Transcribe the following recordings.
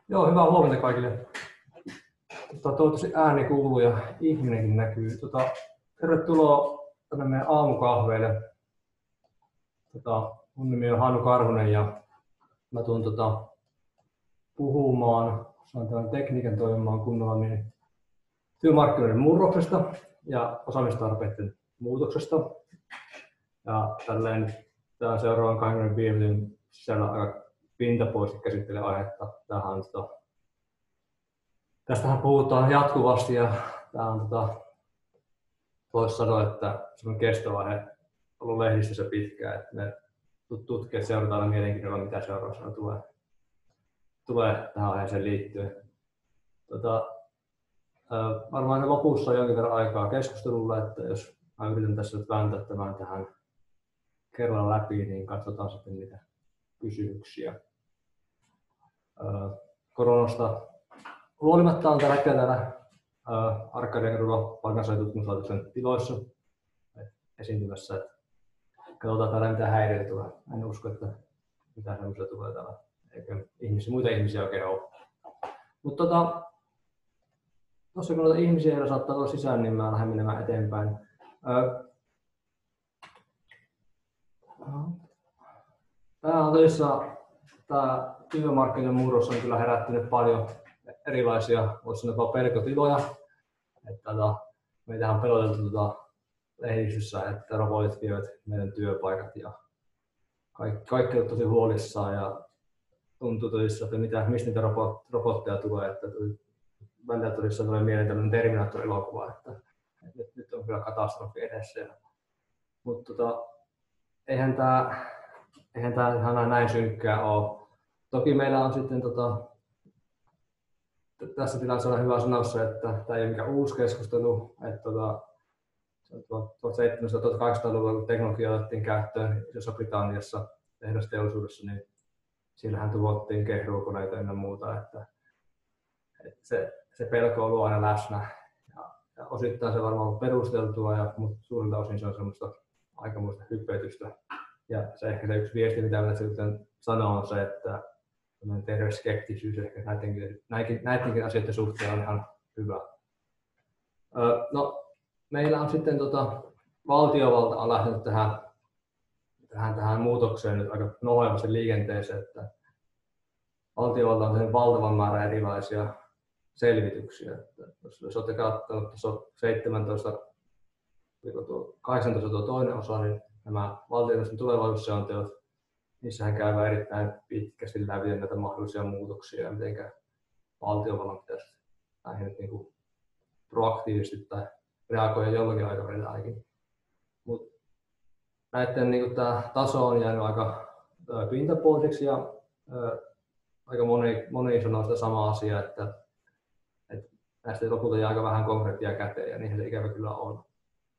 Joo, hyvää huomenta kaikille. Toivottavasti ääni kuuluu ja ihminenkin näkyy. Tervetuloa tänne meidän aamukahveille. Mun nimi on Hannu Karhunen ja mä tuun puhumaan, saan tämän tekniikan toimimaan kunnolla niin työmarkkinoiden murroksesta ja osaamistarpeiden muutoksesta. Ja tälleen tämän seuraavan 25 minuutin sisällä aika pintapuolisesti käsittelee aihetta. Tästähän puhutaan jatkuvasti ja tämä on voisi sanoa, että se on kestoaihe ollut lehdistössä pitkään, että me tutkijat seurataan aina mielenkiinnolla, mitä seuraavassa tulee tähän aiheeseen liittyen. Varmaan lopussa on jonkin verran aikaa keskustelulle, että jos mä yritän tässä nyt vääntää tämän tähän kerran läpi, niin katsotaan sitten niitä kysymyksiä. Koronasta huolimatta on tällä hetkellä täällä Arkadiankadulla Palkansaajatutkimuslaitoksen tiloissa esiintymässä. Että katsotaan täällä mitä häiriöitä tulee. En usko, että mitään semmoisia tulee täällä. Eikä muita ihmisiä oikein ole. Mutta tuossa kun noita ihmisiä saattaa olla sisään, niin mä lähden menemään eteenpäin. Tämä työmarkkinoiden murros on kyllä herättänyt paljon erilaisia, voisi sanoa pelkotiloja. Meitähän on peloteltu lehdistössä, että robotit vievät meidän työpaikat ja kaikki on tosi huolissaan ja tuntuu todissa, että mistä niitä robotteja tulee. Että välillä todissa tulee mieleen tämmöinen Terminator-elokuva, että nyt on kyllä katastrofi edessä. Mutta eihän tämä ihan näin synkkää ole. Toki meillä on sitten tässä tilanteessa on hyvä sanoa se, että tämä ei ole mikään uusi keskustelu. Että 1700-1800-luvulla kun teknologia otettiin käyttöön Isossa-Britanniassa tehdasteollisuudessa, niin siellähän tuottiin kehruukoneita ynnä muuta. Että se pelko on ollut aina läsnä. Ja osittain se varmaan on perusteltua, mutta suurilta osin se on semmoista aikamoista hypetystä. Ja se ehkä se yksi viesti, mitä minä sitten sanon, on se, että terveyskeptisyys ehkä näidenkin asioiden suhteen on ihan hyvä. No, meillä on sitten valtiovalta on lähtenyt tähän muutokseen nyt aika nopeasti liikenteeseen, että valtiovalta on tehnyt valtavan määrä erilaisia selvityksiä. Että jos olette katsonut, tuossa 18 tuo toinen osa, niin nämä valtioneuvoston tulevaisuusselonteot, niissähän käydään erittäin pitkästi läpi näitä mahdollisia muutoksia ja miten valtiovallan pitäisi näihin nyt niin proaktiivisesti tai reagoida jollakin aikavälillä ainakin. Mut näiden niin tämä taso on jäänyt aika pintapuoliseksi ja aika moni sanoo sitä samaa asiaa, että näistä lopulta jää aika vähän konkreettia käteen ja niihin se ikävä kyllä on.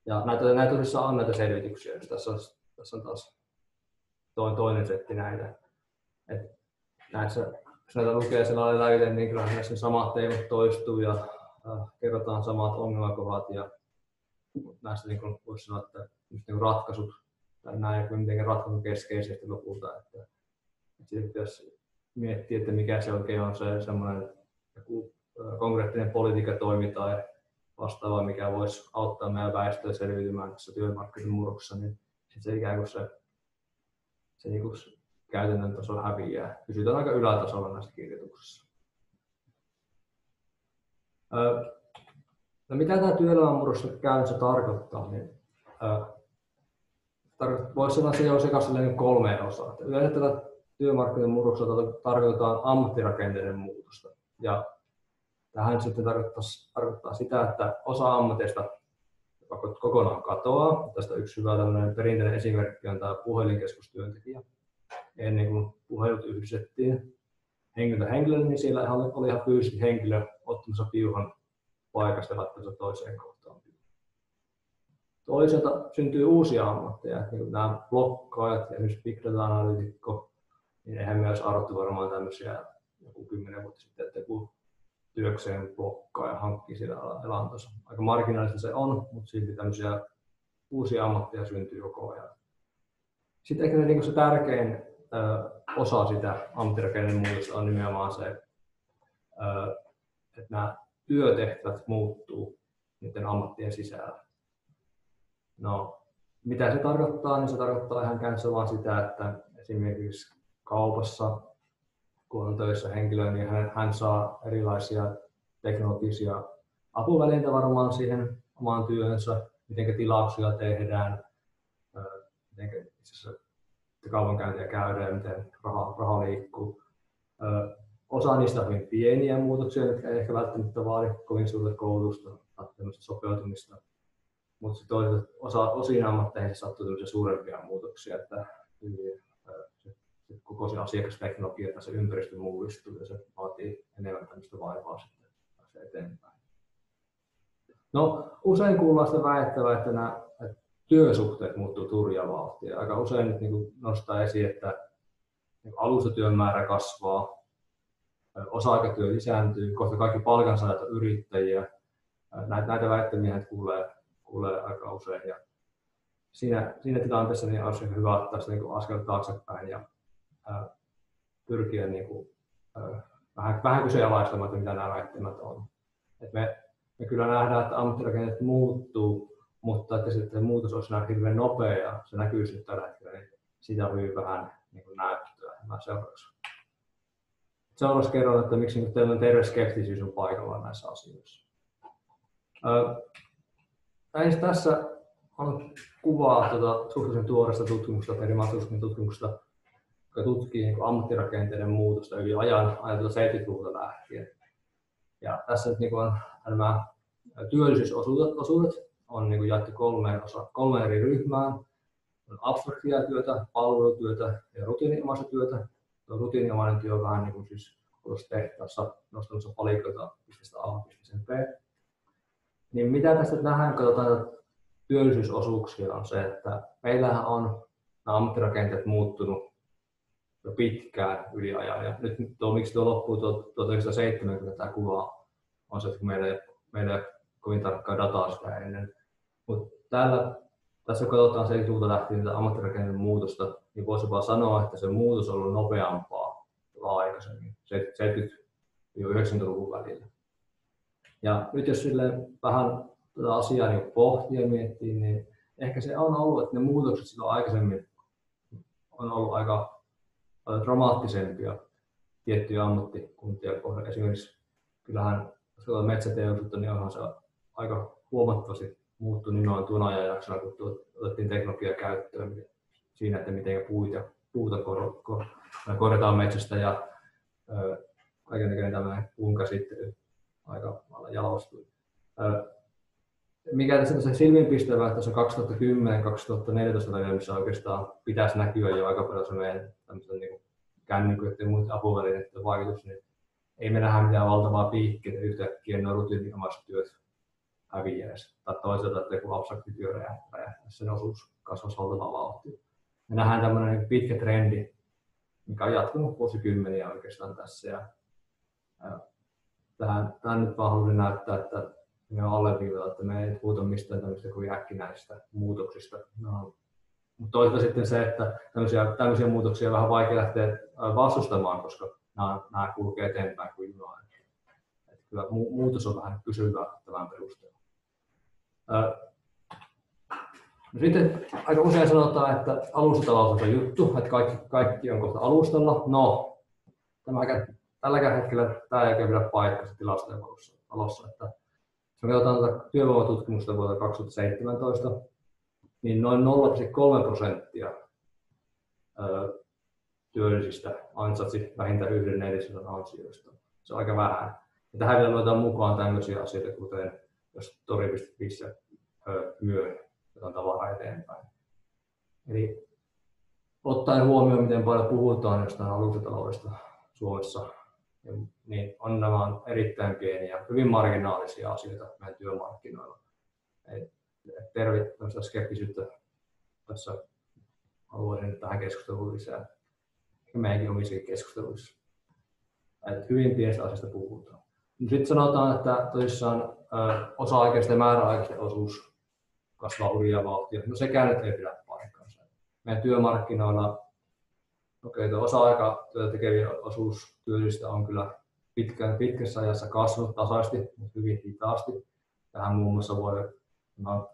Ja näitä on näitä selvityksiä, tässä on taas toinen setti näitä. Näissä, jos näitä lukee sellainen läviten, niin kyllä näissä samat teemat toistuu ja kerrotaan samat ongelmakohdat. Ja näistä niin voisi sanoa, että niin ratkaisut tai näin kuitenkin ratkaisun keskeisesti lopulta. Että siitä pitäisi miettiä, että mikä se oikein on se semmoinen joku konkreettinen politiikkatoimi tai vastaava, mikä voisi auttaa meidän väestöä selviytymään tässä työmarkkinoiden murroksessa, niin se ikään kuin se niin käytännön tasolla häviää. Pysytään aika ylätasolla näissä kirjoituksissa. No, mitä tämä työelämän murros käytännössä tarkoittaa? Niin, voisi sanoa, että se on sekaisin kolmeen osaan. Yleensä tällä työmarkkinoiden murroksella tarkoitetaan ammattirakenteiden muutosta. Ja tähän sitten tarkoittaa sitä, että osa ammateista kokonaan katoaa. Tästä yksi hyvä perinteinen esimerkki on tämä puhelinkeskustyöntekijä. Ennen kuin puhelut yhdistettiin henkilö henkilölle, niin siellä oli ihan fyysisesti henkilö ottamassa piuhan paikasta ja laittamassa toiseen kohtaan. Toisaalta syntyy uusia ammatteja, niin kuin nämä blokkaajat ja esimerkiksi big data-analyytikko, niin eihän myös arvottu varmaan tämmöisiä joku 10 vuotta sitten, että joku työkseen blokkaa ja hankkii siellä elantonsa. Aika marginaalista se on, mutta silti tämmöisiä uusia ammatteja syntyy koko ajan. Sitten ehkä niin se tärkein osa sitä ammattirakenteen muutosta on nimenomaan se että nämä työtehtävät muuttuu niiden ammattien sisällä. No, mitä se tarkoittaa, niin se tarkoittaa ihan käytännössä vaan sitä, että esimerkiksi kaupassa, kun on töissä henkilö, niin hän saa erilaisia teknologisia apuvälineitä varmaan siihen omaan työhönsä, miten tilauksia tehdään, miten kaupankäyntiä käydään, miten raha liikkuu. Osa niistä on hyvin pieniä muutoksia, jotka ei ehkä välttämättä vaadi kovin suurta koulutusta tai sopeutumista. Mutta osiin ammatteihin se sattuu suurempia muutoksia, että koko se asiakasteknologia tai se ympäristö mullistuu ja se vaatii enemmän tämmöistä vaivaa sitten eteenpäin. No, usein kuullaan sitä väittävää, että nämä työsuhteet muuttuu hurjaa vauhtia. Aika usein nyt niin nostaa esiin, että alustatyön määrä kasvaa, osa-aikatyö lisääntyy, kohta kaikki palkansaajat on yrittäjiä. Näitä väittämiä kuulee aika usein. Ja siinä tilanteessa niin olisi hyvä ottaa se niin askel taaksepäin ja pyrkiä niin kuin, vähän kyseenalaistamaan, mitä nämä väittämät on. Et me kyllä nähdään, että ammattirakenteet muuttuu, mutta että sitten muutos olisi hirveän nopea ja se näkyy nyt tällä hetkellä, niin siitä on hyvin vähän niin kuin näyttöä. Seuraavaksi kerron, että miksi teillä on terve skeptisyys on paikalla näissä asioissa. Tässä on kuvaa suhteellisen tuoreesta tutkimusta, Perimaattuuskin tutkimusta, joka tutkii niin ammattirakenteiden muutosta yli ajan 70-luvulta lähtien. Ja tässä nyt niin on nämä työllisyysosuudet on niin jaettu kolmeen eri ryhmään. On abstraktia työtä, palvelutyötä ja rutiininomaista työtä. Tuo rutiininomainen työ on vähän niin kuin siis tehtaassa nostamassa palikoita pisteestä A pisteeseen B. Niin mitä tästä nähdään, kun katsotaan työllisyysosuuksia, on se, että meillähän on nämä ammattirakenteet muuttunut jo pitkään yli ajan. Ja nyt miksi tuo loppuu 1970 tämä kuva on se, että meillä ei ole kovin tarkkaa dataa sitä ennen. Mutta tässä kun katsotaan 70-luvulta lähtien tätä ammattirakenteen muutosta, niin voisi jopa sanoa, että se muutos on ollut nopeampaa aikaisemmin, 70-90-luvun välillä. Ja nyt jos vähän tätä asiaa niin pohtii ja miettii, niin ehkä se on ollut, että ne muutokset silloin aikaisemmin on ollut aika dramaattisempia tiettyjä ammattikuntia kohdalla. Esimerkiksi kyllähän, jos katsotaan metsäteollisuutta, niin onhan se aika huomattavasti muuttui nimenomaan tuon ajanjaksona, kun otettiin teknologiaa käyttöön siinä, että miten puuta korjataan metsästä ja kaikennäköinen tämmöinen puun käsittely aika lailla jalostui. Mikä tässä on silmiinpistävää, että tässä 2010-2014 välillä, missä oikeastaan pitäisi näkyä jo aika paljon se meidän niin kännyköiden ja muiden apuvälineiden vaikutus, niin ei me nähdä mitään valtavaa piikkiä, että yhtäkkiä nuo rutiininomaiset työt häviäisi. Tai toisaalta, että joku abstrakti työ räjähtäisi, sen osuus kasvaisi valtavaa vauhtia. Me nähdään tämmöinen pitkä trendi, mikä on jatkunut vuosikymmeniä oikeastaan tässä. Ja tähän nyt vaan haluaisin näyttää, että me on alleviivata, että me ei puhuta mistään tämmöistä kuin äkkinäisistä muutoksista. No, mutta toisaalta sitten se, että tämmöisiä muutoksia on vähän vaikea lähteä vastustamaan, koska nämä kulkee eteenpäin kuin junaan. Kyllä muutos on vähän pysyvää tämän perusteella. No sitten aika usein sanotaan, että alustatalous on juttu, että kaikki on kohta alustalla. No, tälläkään hetkellä tämä ei oikein pidä paikkansa tilastojen valossa. Että jos me katsotaan työvoimatutkimusta vuodelta 2017, niin noin 0,3% työllisistä ansaitsi vähintään 1/4 ansioista. Se on aika vähän. Ja tähän vielä luetaan mukaan tämmöisiä asioita, kuten jos tori.fissä myy jotain tavaraa eteenpäin. Eli ottaen huomioon, miten paljon puhutaan jostain alustataloudesta Suomessa, niin nämä on erittäin pieniä, hyvin marginaalisia asioita meidän työmarkkinoilla. Tervetuloa skeptisyyttä tässä haluaisin tähän keskusteluun lisää. Ja meidänkin omissakin keskusteluissa. Hyvin pienestä asiasta puhutaan. Sitten sanotaan, että tosissaan osa-aikaisten ja määräaikaisten osuus kasvaa hurjaa vauhtia. No sekään nyt ei pidä paikkansa. Meidän työmarkkinoilla osa-aikatyötä tekevien osuus työllistä on kyllä pitkässä ajassa kasvanut tasaisesti, mutta hyvin hitaasti. Tähän muun muassa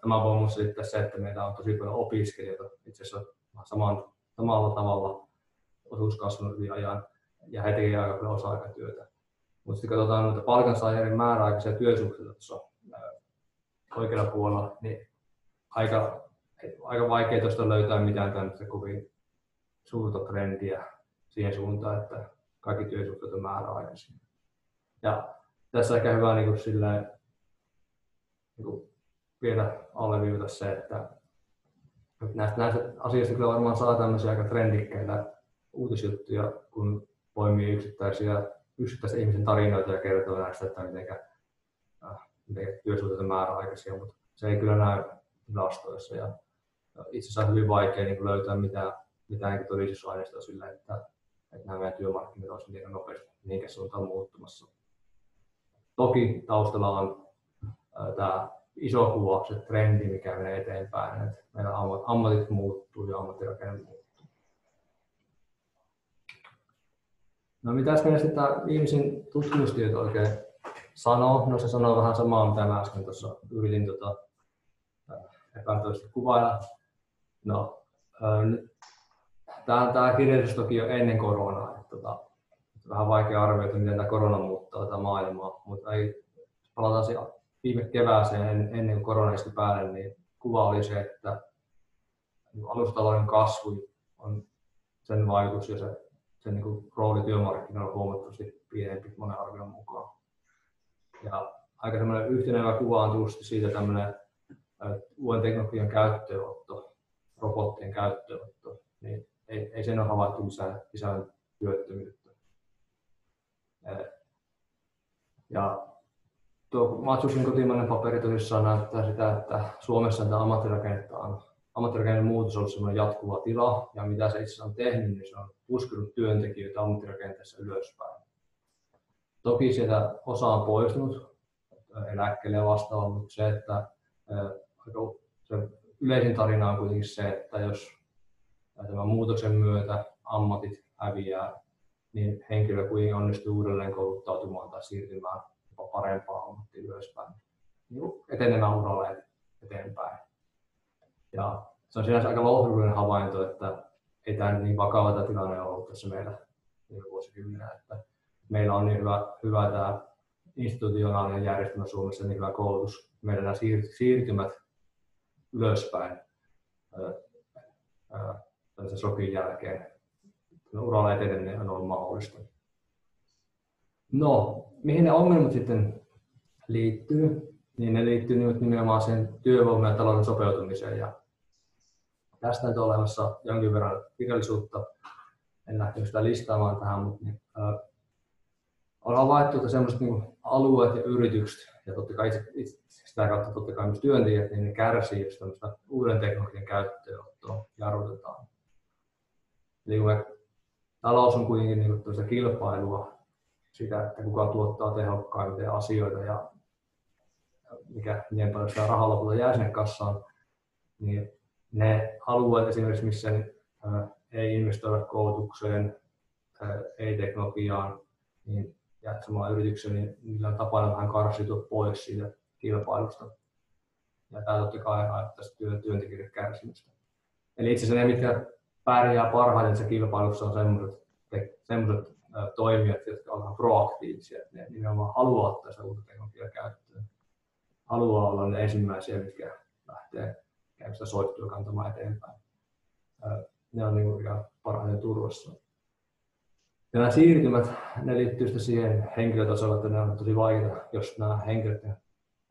tämä voi myös selittää se, että meillä on tosi paljon opiskelijoita itse asiassa samalla tavalla osuus kasvanut hyvin ajan ja he tekevät aika paljon osa-aikatyötä. Mutta sitten katsotaan noita palkansaajien määräaikaisia työsuhteita tuossa oikealla puolella, niin aika vaikea tuosta löytää mitään tämmöistä kovin suurta trendiä siihen suuntaan, että kaikki työsuhteet on määräaikaisia. Ja tässä ehkä hyvä niin vielä alleviivata se, että näistä asioista kyllä varmaan saa tämmöisiä aika trendikkäitä uutisjuttuja, kun poimii yksittäisiä ihmisen tarinoita ja kertoo näistä, että miten työsuhteet on määräaikaisia, mutta se ei kyllä näy tilastoissa. Ja itse asiassa on hyvin vaikea niin löytää mitään todistusaineistoa sille, että nämä meidän työmarkkinat olisivat mitenkään nopeasti mihinkä suuntaan muuttumassa. Toki taustalla on tämä iso kuva, se trendi, mikä menee eteenpäin, että meidän ammatit muuttuu ja ammattirakenne muuttuu. No mitäs meillä sitten tämä viimeisin tutkimustieto oikein sanoo? No se sanoo vähän samaa, mitä mä äsken tuossa yritin epätoisesti kuvailla. No, tämä kirjallisuus toki on ennen koronaa. Vähän vaikea arvioida, miten tämä korona muuttaa tätä maailmaa, mutta palataan viime kevääseen ennen kuin korona iski päälle, niin kuva oli se, että alustatalouden kasvu on sen vaikutus ja sen niin rooli työmarkkinoilla on huomattavasti pienempi monen arvion mukaan. Ja aika semmoinen yhtenevä kuva on tullut siitä tämmöinen uuden teknologian käyttöönotto, robottien käyttöönotto, niin ei sen ole havaittu lisää työttömyyttä. Ja tuo Matsusin kotimainen paperi tosissaan näyttää sitä, että Suomessa tämä ammattirakenne muutos on ollut semmoinen jatkuva tila, ja mitä se itse asiassa on tehnyt, niin se on puskenut työntekijöitä ammattirakenteessa ylöspäin. Toki sieltä osa on poistunut eläkkeelle ja vastaavaa, mutta se, että se yleisin tarina on kuitenkin se, että jos tämän muutoksen myötä ammatit häviää, niin henkilö kuitenkin onnistuu uudelleen kouluttautumaan tai siirtymään parempaan ammattiin ylöspäin, etenemään uralla eteenpäin. Ja se on sinänsä aika lohdullinen havainto, että ei tämä niin vakava tämä tilanne ole ollut tässä meillä viime vuosikymmenellä, että meillä on niin hyvä tämä institutionaalinen järjestelmä Suomessa, niin hyvä koulutus. Meillä nämä siirtymät ylöspäin tällaisen shokin jälkeen uralla eteneminen on ollut mahdollista. No, mihin ne ongelmat sitten liittyy? Niin ne liittyy nyt nimenomaan sen työvoiman ja talouden sopeutumiseen. Ja tästä on olemassa jonkin verran kirjallisuutta. En lähtenyt sitä listaamaan tähän, mutta on havaittu, että sellaiset niin alueet ja yritykset ja totta kai sitä kautta totta kai myös työntekijät, niin ne kärsii, jos tämmöistä uuden teknologian käyttöönottoa jarrutetaan. Eli talous on kuitenkin niin kilpailua sitä, että kuka tuottaa tehokkaimmin asioita ja miten paljon sitä rahaa lopulta jää sinne kassaan, niin ne alueet esimerkiksi, missä ei investoida koulutukseen, ei teknologiaan, niin ja samalla yrityksellä, niin niillä on tapana vähän karsiutua pois siitä kilpailusta. Ja tämä totta kai aiheuttaa työntekijöiden kärsimystä. Eli itse asiassa ne, mitkä pärjää parhaiten tässä kilpailussa, on sellaiset toimijat, jotka ovat proaktiivisia. Ne nimenomaan haluaa ottaa sitä uutta teknologiaa käyttöön. Haluaa olla ne ensimmäisiä, mitkä lähtee sitä soittua kantamaan eteenpäin. Ne on niin ihan parhaiten turvassa. Ja nämä siirtymät, ne liittyy sitten siihen henkilötasolla, että ne on tosi vaikeita, jos nämä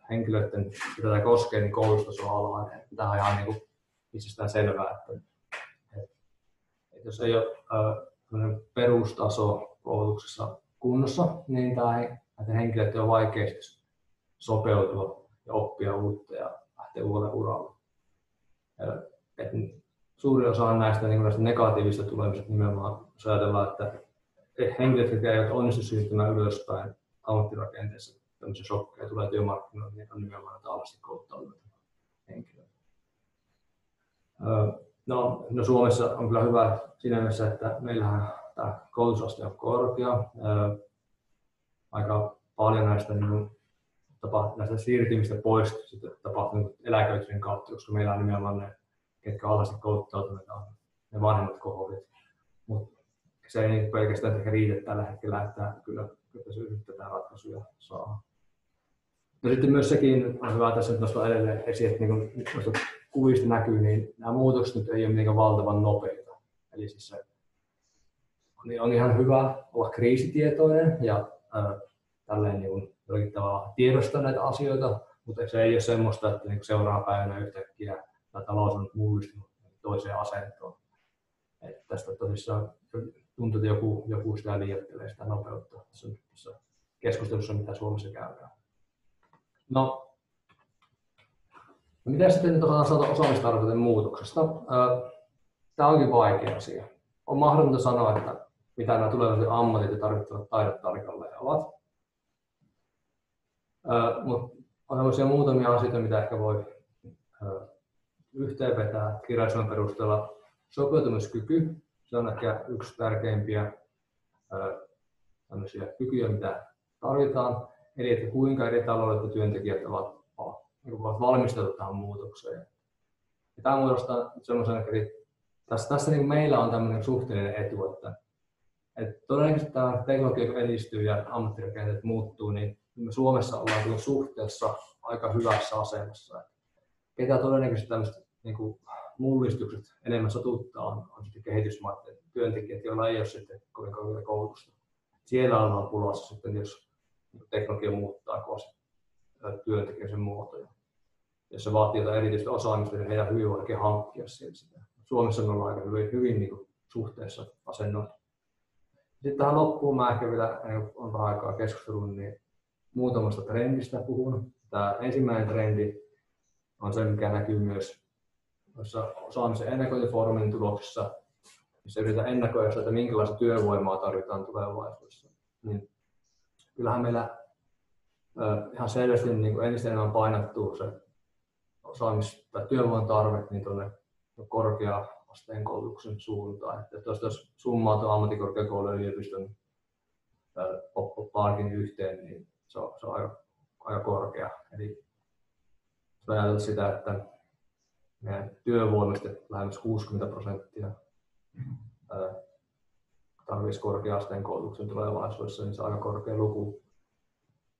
henkilöiden, mitä tämä koskee, niin koulutustaso on alhainen. Tämä on ihan niin itsestään selvää, että jos ei ole perustaso koulutuksessa kunnossa, niin näiden henkilöiden on vaikea sopeutua ja oppia uutta ja lähteä uudelle uralle. Suuri osa näistä negatiivista tulemisesta nimenomaan, jos ajatellaan, että henkilöt, jotka eivät onnistu siirtymään ylöspäin ammattirakenteessa, tämmöisiä shokkeja tulee työmarkkinoille, niin on nimenomaan näitä alasti kouluttautuneita henkilöitä. No Suomessa on kyllä hyvä siinä mielessä, että meillähän tämä koulutusaste on korkea. aika paljon näistä, näistä siirtymistä pois tapahtunut eläköitymisen kautta, koska meillä on nimenomaan ne, ketkä alhaisesti kouluttautuneita on ne vanhemmat kohortit. Mutta se ei pelkästään ehkä riitä tällä hetkellä, että kyllä yritetään ratkaisuja saa. No sitten myös sekin on hyvä tässä nyt nostaa edelleen esiin, että niin kuin kuvista näkyy, niin nämä muutokset nyt ei ole mitenkään valtavan nopeita. Eli siis se on ihan hyvä olla kriisitietoinen ja tälleen niin tiedostaa näitä asioita, mutta se ei ole semmoista, että niin seuraavana päivänä yhtäkkiä tämä talous on mullistunut toiseen asentoon. Että tästä tosissaan tuntuu, että joku sitä liioittelee sitä nopeutta tässä keskustelussa, mitä Suomessa käydään. No, mitä sitten nyt osataan osaamistarpeiden muutoksesta? Tämä onkin vaikea asia. On mahdotonta sanoa, että mitä nämä tulevaisuuden ammatit ja tarvittavat taidot tarkalleen ovat. Mutta on sellaisia muutamia asioita, mitä ehkä voi yhteenvetää kirjallisuuden perusteella. Sopeutumiskyky, se on ehkä yksi tärkeimpiä kykyjä, mitä tarvitaan. Eli että kuinka eri taloudet ja työntekijät ovat valmistautuneet tähän muutokseen. Ja tämä muodostaa semmoisen, että tässä niin meillä on tämmöinen suhteellinen etu, että todennäköisesti tämä teknologia edistyy ja ammattirakenteet muuttuu, niin me Suomessa ollaan suhteessa aika hyvässä asemassa. Ketä todennäköisesti tämmöiset niin mullistukset enemmän satuttaa on sitten kehitysmaiden työntekijät, joilla ei ole sitten kovin korkeaa koulutusta. Siellä ollaan pulassa sitten, jos teknologia muuttaa työntekijöiden muotoja. Jos se vaatii jotain erityistä osaamista, niin heidän hyvin vaikea hankkia sitä. Suomessa me ollaan aika hyvin niin suhteessa asennoita. Sitten tähän loppuun mä ehkä vielä, on vähän aikaa keskustelun, niin muutamasta trendistä puhun. Tämä ensimmäinen trendi on se, mikä näkyy myös osaamisen ennakointifoorumin tuloksissa, missä yritetään ennakoida, että minkälaista työvoimaa tarvitaan tulevaisuudessa. Niin kyllähän meillä ihan selvästi niin entistä enemmän painottuu se osaamis- tai työvoiman tarve niin tuonne korkea-asteen koulutuksen suuntaan. Että jos summaa tuon ammattikorkeakoulun ja yliopiston parkin yhteen, niin se on aika korkea. Eli jos ajatellaan sitä, että meidän työvoimista lähes 60% tarvitsisi korkea-asteen koulutuksen tulevaisuudessa, niin se on aika korkea luku.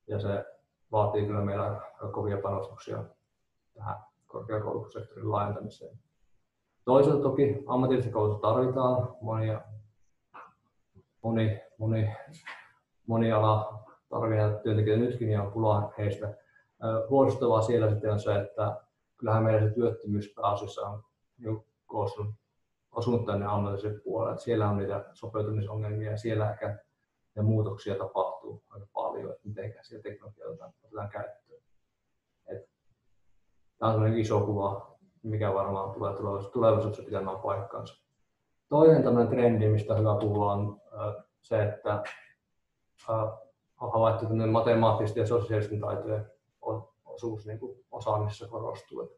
Ja se vaatii kyllä meillä kovia panostuksia tähän korkeakoulutussektorin laajentamiseen. Toisaalta toki ammatillista koulutusta tarvitaan. Moni ala tarvitsee työntekijöitä nytkin ja on pulaa heistä. Huolestuttavaa siellä sitten on se, että kyllähän meillä se työttömyys pääasiassa on osunut tänne ammatilliselle puolelle. Siellä on niitä sopeutumisongelmia ja siellä ehkä ja muutoksia tapahtuu aika paljon, että miten siellä teknologiaa otetaan käyttöön. Tämä on sellainen iso kuva, mikä varmaan tulee tulevaisuudessa pitämään paikkaansa. Toinen tämmöinen trendi, mistä on hyvä puhua, on se, että on havaittu, että matemaattisten ja sosiaalisten taitojen osuus niin osaamisessa korostuu.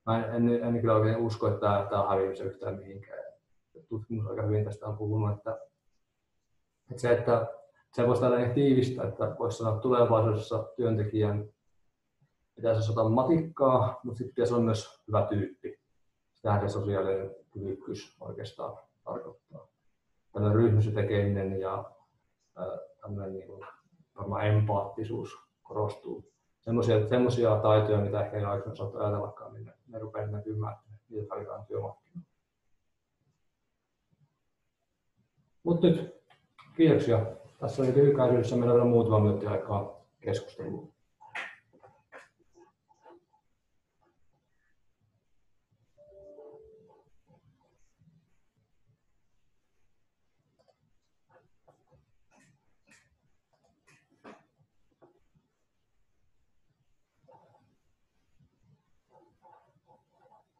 Mä en kyllä oikein usko, että tämä on häviämässä yhtään mihinkään. Tutkimus aika hyvin tästä on puhunut, että se voisi tällainen tiivistää, että voisi sanoa, että tulevaisuudessa työntekijän pitäisi osata matikkaa, mutta sitten pitäisi olla myös hyvä tyyppi. Sitähän se sosiaalinen kyvykkyys oikeastaan tarkoittaa. Tällainen ryhmässä tekeminen ja tämmöinen niin varmaan empaattisuus korostuu. Semmoisia taitoja, mitä ehkä ei aikaisemmin saatu ajatellakaan, niin ne rupeaa näkymään, että niitä tarvitaan työmarkkinoilla. Mutta nyt kiitoksia. Tässä oli lyhykäisyydessä. Meillä on vielä muutama minuutti aikaa keskustelua.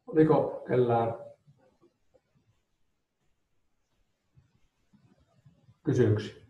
Oliko kellään kysymyksiä?